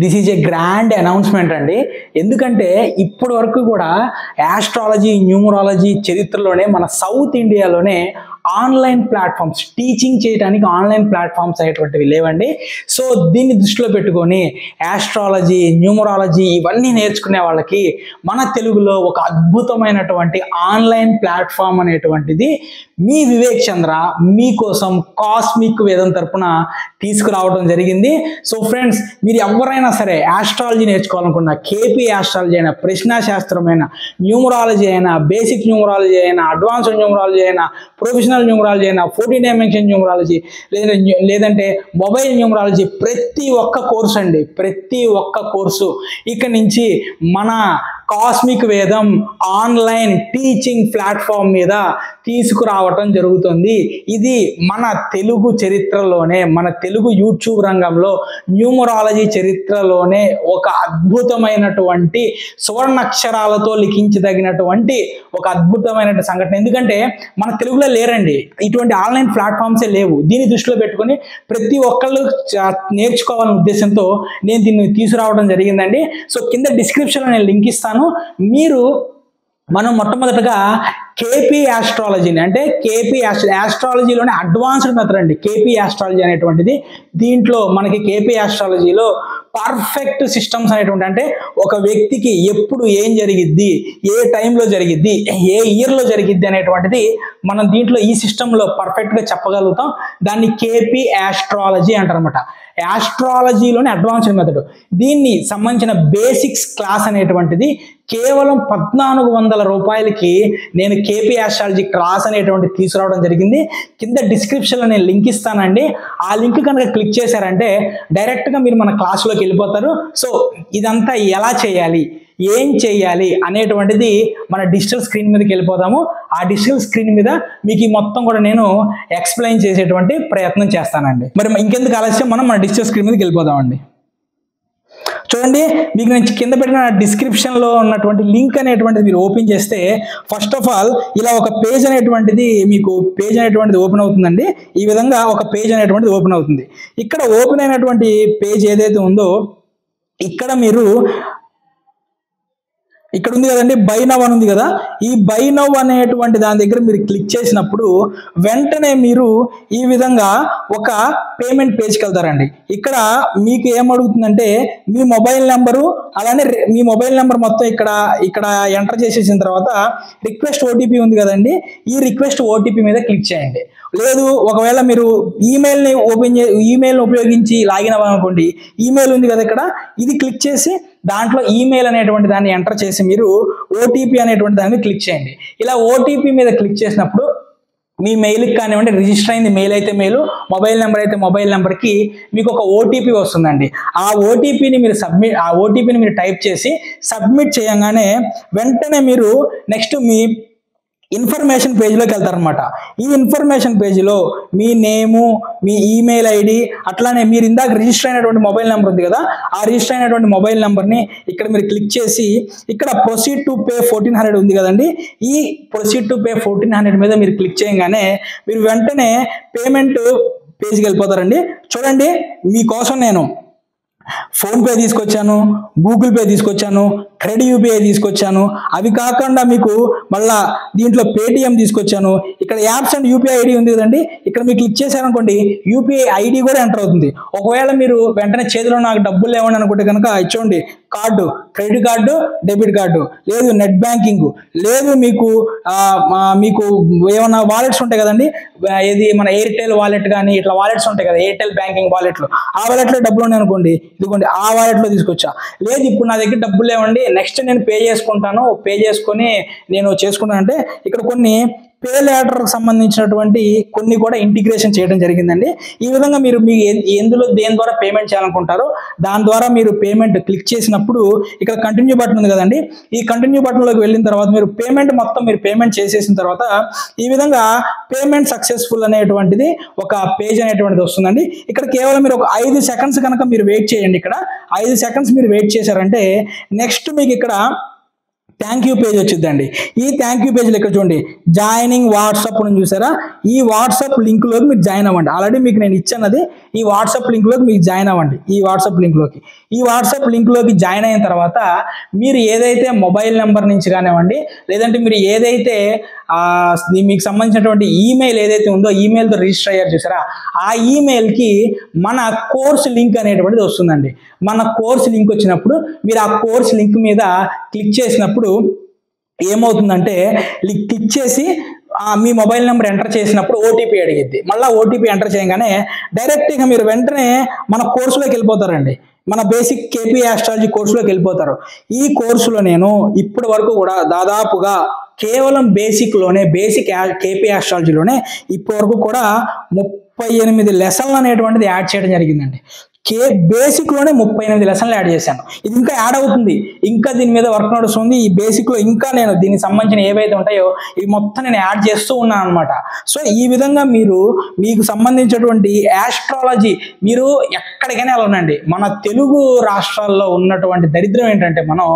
This is a grand announcement అండి. ఎందుకంటే ఇప్పటి వరకు కూడా యాస్ట్రాలజీ, న్యూమరాలజీ చరిత్రలోనే మన సౌత్ ఇండియాలోనే ఆన్లైన్ ప్లాట్ఫామ్స్, టీచింగ్ చేయడానికి ఆన్లైన్ ప్లాట్ఫామ్స్ అనేటువంటివి లేవండి. సో దీన్ని దృష్టిలో పెట్టుకొని యాస్ట్రాలజీ, న్యూమరాలజీ ఇవన్నీ నేర్చుకునే వాళ్ళకి మన తెలుగులో ఒక అద్భుతమైనటువంటి ఆన్లైన్ ప్లాట్ఫామ్ అనేటువంటిది మీ వివేక్ చంద్ర మీకోసం కాస్మిక్ వేదం తరపున తీసుకురావడం జరిగింది. సో ఫ్రెండ్స్, మీరు ఎవరైనా సరే యాస్ట్రాలజీ నేర్చుకోవాలనుకున్నా, కేపీ యాస్ట్రాలజీ అయినా, ప్రశ్నాశాస్త్రమైనా, న్యూమరాలజీ అయినా, బేసిక్ న్యూమరాలజీ అయినా, అడ్వాన్స్డ్ న్యూమరాలజీ అయినా, ప్రొఫెషనల్ న్యూమరాలజీ అయినా, 14 డైమెన్షన్ న్యూమరాలజీ లేదంటే మొబైల్ న్యూమరాలజీ, ప్రతి ఒక్క కోర్సు అండి, ప్రతి ఒక్క కోర్సు ఇక నుంచి మన కాస్మిక్ వేదం ఆన్లైన్ టీచింగ్ ప్లాట్ఫామ్ మీద తీసుకురావటం జరుగుతుంది. ఇది మన తెలుగు చరిత్రలోనే, మన తెలుగు యూట్యూబ్ రంగంలో న్యూమరాలజీ చరిత్రలోనే ఒక అద్భుతమైనటువంటి సువర్ణాక్షరాలతో లిఖించదగినటువంటి ఒక అద్భుతమైన సంఘటన. ఎందుకంటే మన తెలుగులో లేరండి, ఇటువంటి ఆన్లైన్ ప్లాట్ఫామ్సే లేవు. దీన్ని దృష్టిలో పెట్టుకుని ప్రతి ఒక్కళ్ళు నేర్చుకోవాలనే ఉద్దేశంతో నేను దీన్ని తీసుకురావడం జరిగిందండి. సో కింద డిస్క్రిప్షన్లో నేను లింక్ ఇస్తాను. మనం మొట్టమొదటగా కేపీ యాస్ట్రాలజీని, అంటే కేపీ యాస్ట్రాలజీలోనే అడ్వాన్స్డ్ మెథడ్ అండి కేపీ యాస్ట్రాలజీ అనేటువంటిది. దీంట్లో మనకి కేపీ యాస్ట్రాలజీలో పర్ఫెక్ట్ సిస్టమ్స్ అనేటువంటి, అంటే ఒక వ్యక్తికి ఎప్పుడు ఏం జరిగిద్ది, ఏ టైంలో జరిగిద్ది, ఏ ఇయర్లో జరిగిద్ది అనేటువంటిది మనం దీంట్లో ఈ సిస్టంలో పర్ఫెక్ట్గా చెప్పగలుగుతాం. దాన్ని కేపీ యాస్ట్రాలజీ అంటారనమాట. యాస్ట్రాలజీలోని అడ్వాన్స్డ్ మెథడ్. దీన్ని సంబంధించిన బేసిక్స్ క్లాస్ అనేటువంటిది కేవలం 1400 రూపాయలకి నేను కేపీ యాస్ట్రాలజీ క్లాస్ అనేటువంటి తీసుకురావడం జరిగింది. కింద డిస్క్రిప్షన్లో నేను లింక్ ఇస్తానండి. ఆ లింక్ కనుక క్లిక్ చేశారంటే డైరెక్ట్గా మీరు మన క్లాస్లోకి వెళ్ళిపోతారు. సో ఇదంతా ఎలా చేయాలి, ఏం చేయాలి అనేటువంటిది మన డిజిటల్ స్క్రీన్ మీదకి వెళ్ళిపోతాము. ఆ డిజిటల్ స్క్రీన్ మీద మీకు ఈ మొత్తం కూడా నేను ఎక్స్ప్లెయిన్ చేసేటువంటి ప్రయత్నం చేస్తానండి. మరి ఇంకెందుకు ఆలస్యం, మనం మన డిజిటల్ స్క్రీన్ మీదకి వెళ్ళిపోదామండి. చూడండి, మీకు నేను కింద పెట్టిన డిస్క్రిప్షన్లో ఉన్నటువంటి లింక్ అనేటువంటిది మీరు ఓపెన్ చేస్తే ఫస్ట్ ఆఫ్ ఆల్ ఇలా ఒక పేజ్ అనేటువంటిది ఓపెన్ అవుతుందండి. ఈ విధంగా ఒక పేజ్ అనేటువంటిది ఓపెన్ అవుతుంది. ఇక్కడ ఓపెన్ అయినటువంటి పేజ్ ఏదైతే ఉందో ఇక్కడ మీరు ఇక్కడ ఉంది కదండి, బై నౌ అని ఉంది కదా. ఈ బై నౌ అనేటువంటి దాని దగ్గర మీరు క్లిక్ చేసినప్పుడు వెంటనే మీరు ఈ విధంగా ఒక పేమెంట్ పేజ్కి వెళ్తారండి. ఇక్కడ మీకు ఏమడుగుతుందంటే మీ మొబైల్ నెంబరు, అలానే మీ మొబైల్ నెంబర్ మొత్తం ఇక్కడ ఎంటర్ చేసేసిన తర్వాత రిక్వెస్ట్ ఓటీపీ ఉంది కదండి, ఈ రిక్వెస్ట్ ఓటీపీ మీద క్లిక్ చేయండి. లేదు ఒకవేళ మీరు ఈమెయిల్ని ఉపయోగించి లాగిన్ అవ్వాలనుకోండి, ఈమెయిల్ ఉంది కదా ఇక్కడ, ఇది క్లిక్ చేసి దాంట్లో ఈమెయిల్ అనేటువంటి దాన్ని ఎంటర్ చేసి మీరు ఓటీపీ అనేటువంటి దాన్ని క్లిక్ చేయండి. ఇలా ఓటీపీ మీద క్లిక్ చేసినప్పుడు మీ మెయిల్కి కానివ్వండి, రిజిస్టర్ అయింది మెయిల్ అయితే మెయిల్, మొబైల్ నెంబర్ అయితే మొబైల్ నెంబర్కి మీకు ఒక ఓటీపీ వస్తుందండి. ఆ ఓటీపీని మీరు టైప్ చేసి సబ్మిట్ చేయగానే వెంటనే మీరు నెక్స్ట్ మీ ఇన్ఫర్మేషన్ పేజ్లోకి వెళ్తారనమాట. ఈ ఇన్ఫర్మేషన్ పేజీలో మీ నేము, మీ ఈమెయిల్ ఐడి, అట్లానే మీరు ఇందాక రిజిస్టర్ అయినటువంటి మొబైల్ నెంబర్ ఉంది కదా, ఆ రిజిస్టర్ అయినటువంటి మొబైల్ నెంబర్ని ఇక్కడ మీరు క్లిక్ చేసి ఇక్కడ ప్రొసీడ్ టు పే 1400 ఉంది కదండి, ఈ ప్రొసీడ్ టు పే 1400 మీద మీరు క్లిక్ చేయగానే మీరు వెంటనే పేమెంట్ పేజ్కి వెళ్ళిపోతారండి. చూడండి, మీకోసం నేను ఫోన్పే తీసుకొచ్చాను, గూగుల్ పే తీసుకొచ్చాను, క్రెడిట్ యూపీఐ తీసుకొచ్చాను. అవి కాకుండా మీకు మళ్ళా దీంట్లో పేటిఎం తీసుకొచ్చాను. ఇక్కడ యాప్స్ అండ్ యూపీఐ ఐడి ఉంది కదండి, ఇక్కడ మీరు క్లిక్ చేశారనుకోండి యూపీఐ ఐడి కూడా ఎంటర్ అవుతుంది. ఒకవేళ మీరు వెంటనే చేతిలో నాకు డబ్బులు లేవని అనుకుంటే కనుక ఇచ్చోండి card, credit card, debit card, లేదు నెట్ బ్యాంకింగ్, లేదు మీకు ఏమైనా వాలెట్స్ ఉంటాయి కదండి, ఏది మన ఎయిర్టెల్ వాలెట్ కానీ ఇట్లా వాలెట్స్ ఉంటాయి కదా, ఎయిర్టెల్ బ్యాంకింగ్ వాలెట్లు, ఆ వాలెట్లో డబ్బులు ఉన్నాయి అనుకోండి, ఇదిగోండి ఆ వాలెట్లో తీసుకొచ్చా. లేదు ఇప్పుడు నా దగ్గర డబ్బులు లేవండి, నెక్స్ట్ నేను పే చేసుకొని నేను చేసుకుంటాను అంటే ఇక్కడ కొన్ని పే లేటర్కి సంబంధించినటువంటి కొన్ని కూడా ఇంటిగ్రేషన్ చేయడం జరిగిందండి. ఈ విధంగా మీరు దేని ద్వారా పేమెంట్ చేయాలనుకుంటారో దాని ద్వారా మీరు పేమెంట్ క్లిక్ చేసినప్పుడు ఇక్కడ కంటిన్యూ బటన్ ఉంది కదండి, ఈ కంటిన్యూ బటన్లోకి వెళ్ళిన తర్వాత మీరు పేమెంట్ చేసేసిన తర్వాత ఈ విధంగా పేమెంట్ సక్సెస్ఫుల్ అనేటువంటిది ఒక పేజ్ అనేటువంటిది వస్తుందండి. ఇక్కడ కేవలం మీరు ఒక 5 సెకండ్స్ కనుక మీరు వెయిట్ చేయండి. ఇక్కడ 5 సెకండ్స్ మీరు వెయిట్ చేశారంటే నెక్స్ట్ మీకు ఇక్కడ థ్యాంక్ యూ పేజ్ వచ్చిందండి. ఈ థ్యాంక్ యూ పేజ్లో ఇక్కడ చూడండి జాయినింగ్ వాట్సాప్ అని చూసారా, ఈ వాట్సాప్ లింక్లోకి మీరు జాయిన్ అవ్వండి. ఆల్రెడీ మీకు నేను ఇచ్చానది, ఈ వాట్సాప్ లింక్లోకి మీకు జాయిన్ అవ్వండి. ఈ వాట్సాప్ లింక్లోకి జాయిన్ అయిన తర్వాత మీరు ఏదైతే మొబైల్ నెంబర్ నుంచి కానివ్వండి, లేదంటే మీరు ఏదైతే మీకు సంబంధించినటువంటి ఈమెయిల్ ఏదైతే ఉందో ఈమెయిల్తో రిజిస్టర్ అయ్యారు చూసారా, ఆ ఈమెయిల్కి మన కోర్స్ లింక్ అనేటువంటిది వస్తుందండి. మన కోర్స్ లింక్ వచ్చినప్పుడు మీరు ఆ కోర్స్ లింక్ మీద క్లిక్ చేసినప్పుడు ఏమవుతుందంటే, క్లిక్ చేసి మీ మొబైల్ నెంబర్ ఎంటర్ చేసినప్పుడు ఓటీపీ అడిగిద్ది. మళ్ళీ ఓటీపీ ఎంటర్ చేయగానే డైరెక్ట్గా మీరు వెంటనే మన కోర్సులోకి వెళ్ళిపోతారండి. మన బేసిక్ కేపీ ఆస్ట్రాలజీ కోర్సులోకి వెళ్ళిపోతారు. ఈ కోర్సులో నేను ఇప్పటి వరకు కూడా దాదాపుగా కేవలం బేసిక్ కేపీ ఆస్ట్రాలజీలోనే ఇప్పటి వరకు కూడా 38 లెసన్లు అనేటువంటిది యాడ్ చేయడం జరిగిందండి. బేసిక్లోనే 38 లెసన్లు యాడ్ చేశాను. ఇది ఇంకా యాడ్ అవుతుంది, ఇంకా దీని మీద వర్క్ నడుస్తుంది. ఈ బేసిక్లో ఇంకా నేను దీనికి సంబంధించిన ఏవైతే ఉంటాయో ఇవి మొత్తం నేను యాడ్ చేస్తూ ఉన్నాను అనమాట. సో ఈ విధంగా మీకు సంబంధించినటువంటి ఆస్ట్రాలజీ మీరు ఎక్కడికైనా వెళ్ళండి. మన తెలుగు రాష్ట్రాల్లో ఉన్నటువంటి దరిద్రం ఏంటంటే, మనం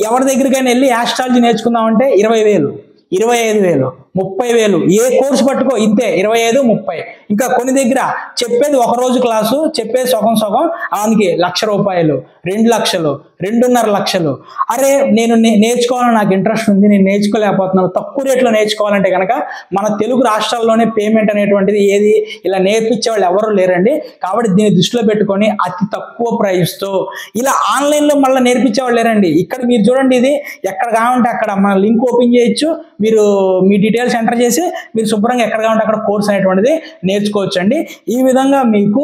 ఎవరి దగ్గరికైనా వెళ్ళి ఆస్ట్రాలజీ నేర్చుకుందామంటే 20,000, 25,000, 30,000, ఏ కోర్సు పట్టుకో ఇంతే 25, 30. ఇంకా కొన్ని దగ్గర చెప్పేది ఒక రోజు క్లాసు, చెప్పేది సగం ఆయనకి ₹1,00,000, 2,00,000, 2.5 లక్షలు. అరే నేను నేర్చుకోవాలని నాకు ఇంట్రెస్ట్ ఉంది, నేను నేర్చుకోలేకపోతున్నాను. తక్కువ రేట్లో నేర్చుకోవాలంటే కనుక మన తెలుగు రాష్ట్రాల్లోనే పేమెంట్ అనేటువంటిది ఏది ఇలా నేర్పించే వాళ్ళు ఎవరు లేరండి. కాబట్టి దీన్ని దృష్టిలో పెట్టుకొని అతి తక్కువ ప్రైస్తో ఇలా ఆన్లైన్లో మళ్ళీ నేర్పించే వాళ్ళు లేరండి. ఇక్కడ మీరు చూడండి, ఇది ఎక్కడ కావాలంటే అక్కడ మన లింక్ ఓపెన్ చేయొచ్చు, మీరు మీ డీటెయిల్స్ ఎంటర్ చేసి మీరు శుభ్రంగా ఎక్కడ కావాలంటే అక్కడ కోర్స్ అనేటువంటిది నేర్చుకోవచ్చు అండి. ఈ విధంగా మీకు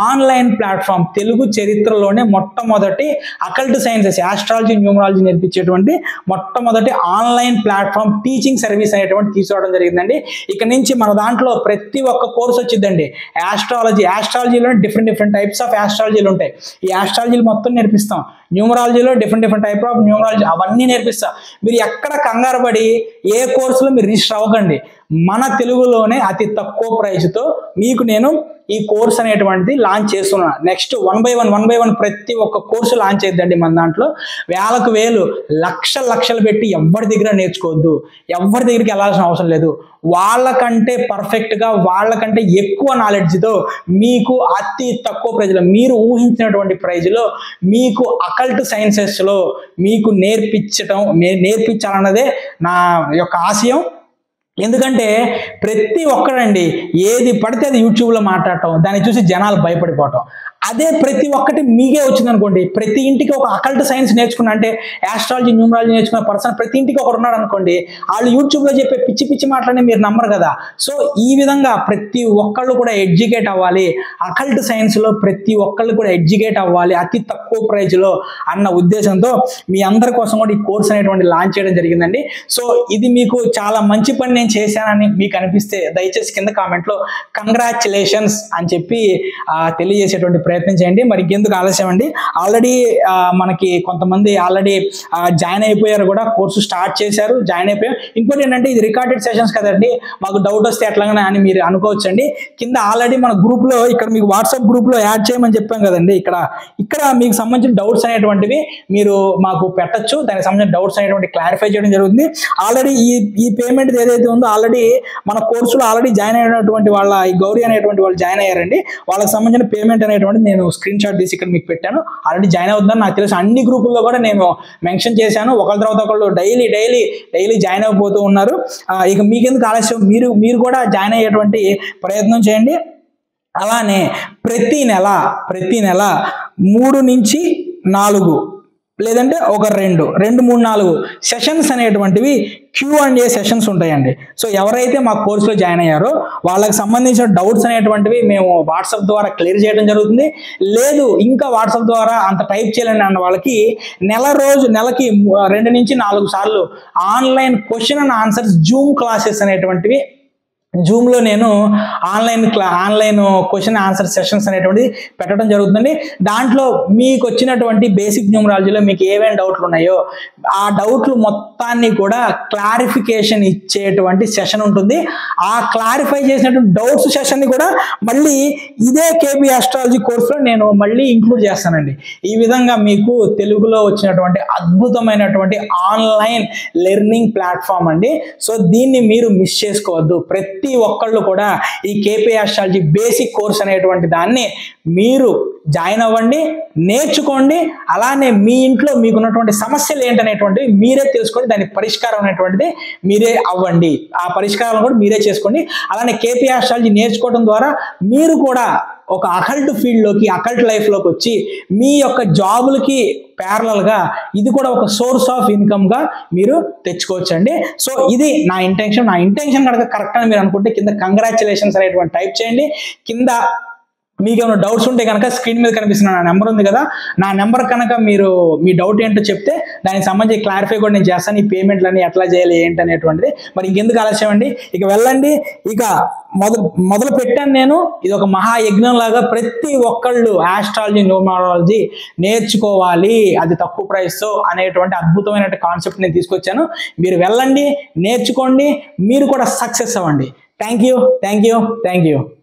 ఆన్లైన్ ప్లాట్ఫామ్ తెలుగు చరిత్రలోనే మొట్టమొదటి అకల్ట్ సైన్సెస్ ఆస్ట్రాలజీ న్యూమరాలజీ నేర్పించేటువంటి మొట్టమొదటి ఆన్లైన్ ప్లాట్ఫామ్ టీచింగ్ సర్వీస్ అనేటువంటి తీసుకురావడం జరిగిందండి. ఇక్కడ నుంచి మన దాంట్లో ప్రతి ఒక్క కోర్స్ వచ్చిందండి. ఆస్ట్రాలజీలో డిఫరెంట్ టైప్స్ ఆఫ్ ఆస్ట్రాలజీలు ఉంటాయి. ఈ ఆస్ట్రాలజీలు మొత్తం నేర్పిస్తాం. న్యూమరాలజీలో డిఫరెంట్ టైప్ ఆఫ్ న్యూమరాలజీ అవన్నీ నేర్పిస్తాం. మీరు ఎక్కడ కంగారు పడి ఏ కోర్సులో మీరు రిజిస్టర్ అవ్వకండి. మన తెలుగులోనే అతి తక్కువ ప్రైస్తో మీకు నేను ఈ కోర్స్ అనేటువంటిది లాంచ్ చేస్తున్నాను. నెక్స్ట్ 1 by 1 ప్రతి ఒక్క కోర్సు లాంచ్ చేద్దండి. మన దాంట్లో వేలు లక్షలు పెట్టి ఎవరి దగ్గర నేర్చుకోవద్దు, ఎవరి దగ్గరికి వెళ్ళాల్సిన అవసరం లేదు. వాళ్ళకంటే పర్ఫెక్ట్గా, వాళ్ళకంటే ఎక్కువ నాలెడ్జ్తో మీకు అతి తక్కువ ప్రైజ్లో, మీరు ఊహించినటువంటి ప్రైజ్లో మీకు అకల్ట్ సైన్సెస్లో మీకు నేర్పించాలన్నదే నా యొక్క ఆశయం. ఎందుకంటే ప్రతి ఒక్కడండి ఏది పడితే అది యూట్యూబ్లో మాట్లాడటం, దాన్ని చూసి జనాలు భయపడిపోవటం. అదే ప్రతి ఒక్కటి మీకే వచ్చింది అనుకోండి, ప్రతి ఇంటికి ఒక అకల్ట్ సైన్స్ నేర్చుకున్న, అంటే ఆస్ట్రాలజీ న్యూమరాలజీ నేర్చుకున్న పర్సన్ ప్రతి ఇంటికి ఒకరు ఉన్నాడు అనుకోండి, వాళ్ళు యూట్యూబ్లో చెప్పే పిచ్చి మాటలని మీరు నమ్మరు కదా. సో ఈ విధంగా ప్రతి ఒక్కళ్ళు కూడా ఎడ్యుకేట్ అవ్వాలి, అకల్ట్ సైన్స్లో ప్రతి ఒక్కళ్ళు కూడా ఎడ్యుకేట్ అవ్వాలి అతి తక్కువ ప్రైజ్లో అన్న ఉద్దేశంతో మీ అందరి కోసం కూడా ఈ కోర్స్ అనేటువంటి లాంచ్ చేయడం జరిగిందండి. సో ఇది మీకు చాలా మంచి పని నేను చేశానని మీకు అనిపిస్తే దయచేసి కింద కామెంట్లో కంగ్రాచులేషన్స్ అని చెప్పి తెలియజేసేటువంటి ప్రయత్నం చేయండి. మరి ఇంకెందుకు ఆలస్యం అండి, ఆల్రెడీ మనకి కొంతమంది ఆల్రెడీ జాయిన్ అయిపోయారు కూడా, కోర్సు స్టార్ట్ చేశారు, జాయిన్ అయిపోయారు. ఇంకోటి ఏంటంటే ఇది రికార్డెడ్ సెషన్స్ కదండి, మాకు డౌట్ వస్తే ఎట్లాగనే అని మీరు అనుకోవచ్చండి. కింద ఆల్రెడీ మన గ్రూప్లో ఇక్కడ మీకు వాట్సాప్ గ్రూప్లో యాడ్ చేయమని చెప్పాం కదండి, ఇక్కడ మీకు సంబంధించిన డౌట్స్ అనేటువంటివి మీరు మాకు పెట్టచ్చు. దానికి సంబంధించిన డౌట్స్ అనేటువంటి క్లారిఫై చేయడం జరుగుతుంది. ఆల్రెడీ ఈ పేమెంట్ ఏదైతే ఉందో ఆల్రెడీ మన కోర్సులో ఆల్రెడీ జాయిన్ అయినటువంటి వాళ్ళ ఈ గౌరీ అనేటువంటి వాళ్ళు జాయిన్ అయ్యారండి. వాళ్ళకి సంబంధించిన పేమెంట్ అనేటువంటి నేను స్క్రీన్ షాట్ తీసి ఇక్కడ మీకు పెట్టాను. ఆల్రెడీ జాయిన్ అవుతుందని నాకు తెలుసు, అన్ని గ్రూపుల్లో కూడా నేను మెన్షన్ చేశాను. ఒకరి తర్వాత ఒకళ్ళు డైలీ జాయిన్ అయిపోతూ ఉన్నారు. ఇక మీకెందుకు ఆలస్యం, మీరు కూడా జాయిన్ అయ్యేటువంటి ప్రయత్నం చేయండి. అలానే ప్రతి నెల 3 నుంచి 4 లేదంటే ఒక 2, 3, 4 సెషన్స్ అనేటువంటివి Q&A సెషన్స్ ఉంటాయండి. సో ఎవరైతే మా కోర్సులో జాయిన్ అయ్యారో వాళ్ళకి సంబంధించిన డౌట్స్ అనేటువంటివి మేము వాట్సాప్ ద్వారా క్లియర్ చేయడం జరుగుతుంది. లేదు ఇంకా వాట్సాప్ ద్వారా అంత టైప్ చేయాలని అన్న వాళ్ళకి నెలకి 2 నుంచి 4 సార్లు online question and answers Zoom classes అనేటువంటివి జూమ్లో నేను ఆన్లైన్ క్వశ్చన్ ఆన్సర్ సెషన్స్ అనేటువంటిది పెట్టడం జరుగుతుందండి. దాంట్లో మీకు వచ్చినటువంటి బేసిక్ న్యూమరాలజీలో మీకు ఏమేమి డౌట్లు ఉన్నాయో ఆ డౌట్లు మొత్తాన్ని కూడా క్లారిఫికేషన్ ఇచ్చేటువంటి సెషన్ ఉంటుంది. ఆ క్లారిఫై చేసినటువంటి డౌట్స్ సెషన్ని కూడా మళ్ళీ ఇదే కేపీ ఆస్ట్రాలజీ కోర్సులో నేను మళ్ళీ ఇంక్లూడ్ చేస్తానండి. ఈ విధంగా మీకు తెలుగులో వచ్చినటువంటి అద్భుతమైనటువంటి ఆన్లైన్ లెర్నింగ్ ప్లాట్ఫామ్ అండి. సో దీన్ని మీరు మిస్ చేసుకోవద్దు. ప్రతి ఒక్కళ్ళు కూడా ఈ కేపీ ఆస్ట్రాలజీ బేసిక్ కోర్స్ అనేటువంటి దాన్ని మీరు జాయిన్ అవ్వండి, నేర్చుకోండి. అలానే మీ ఇంట్లో మీకున్నటువంటి సమస్యలు ఏంటనేటువంటివి మీరే తెలుసుకోండి, దాని పరిష్కారం అనేటువంటిది మీరే అవ్వండి, ఆ పరిష్కారం కూడా మీరే చేసుకోండి. అలానే కేపీ ఆస్ట్రాలజీ నేర్చుకోవడం ద్వారా మీరు కూడా ఒక అకల్ట్ ఫీల్డ్లోకి, అకల్ట్ లైఫ్లోకి వచ్చి మీ యొక్క జాబులకి ప్యారలల్గా ఇది కూడా ఒక సోర్స్ ఆఫ్ ఇన్కమ్గా మీరు తెచ్చుకోవచ్చండి. సో ఇది నా ఇంటెన్షన్ కనుక కరెక్ట్ అని మీరు అనుకుంటే కింద కంగ్రాచులేషన్స్ అనేటువంటి టైప్ చేయండి. కింద మీకు ఏమైనా డౌట్స్ ఉంటే కనుక స్క్రీన్ మీద కనిపిస్తున్న నా నెంబర్ ఉంది కదా, నా నెంబర్ కనుక మీరు మీ డౌట్ ఏంటో చెప్తే దానికి సంబంధించి క్లారిఫై కూడా నేను చేస్తాను. ఈ పేమెంట్లని ఎట్లా చేయాలి ఏంటి అనేటువంటిది. మరి ఇంకెందుకు ఆలస్యం అండి, ఇక వెళ్ళండి. ఇక మొదలు పెట్టాను నేను. ఇది ఒక మహాయజ్ఞం లాగా ప్రతి ఒక్కళ్ళు ఆస్ట్రాలజీ న్యూమరాలజీ నేర్చుకోవాలి, అది తక్కువ ప్రైస్తో అనేటువంటి అద్భుతమైన కాన్సెప్ట్ నేను తీసుకొచ్చాను. మీరు వెళ్ళండి, నేర్చుకోండి, మీరు కూడా సక్సెస్ అవ్వండి. Thank you.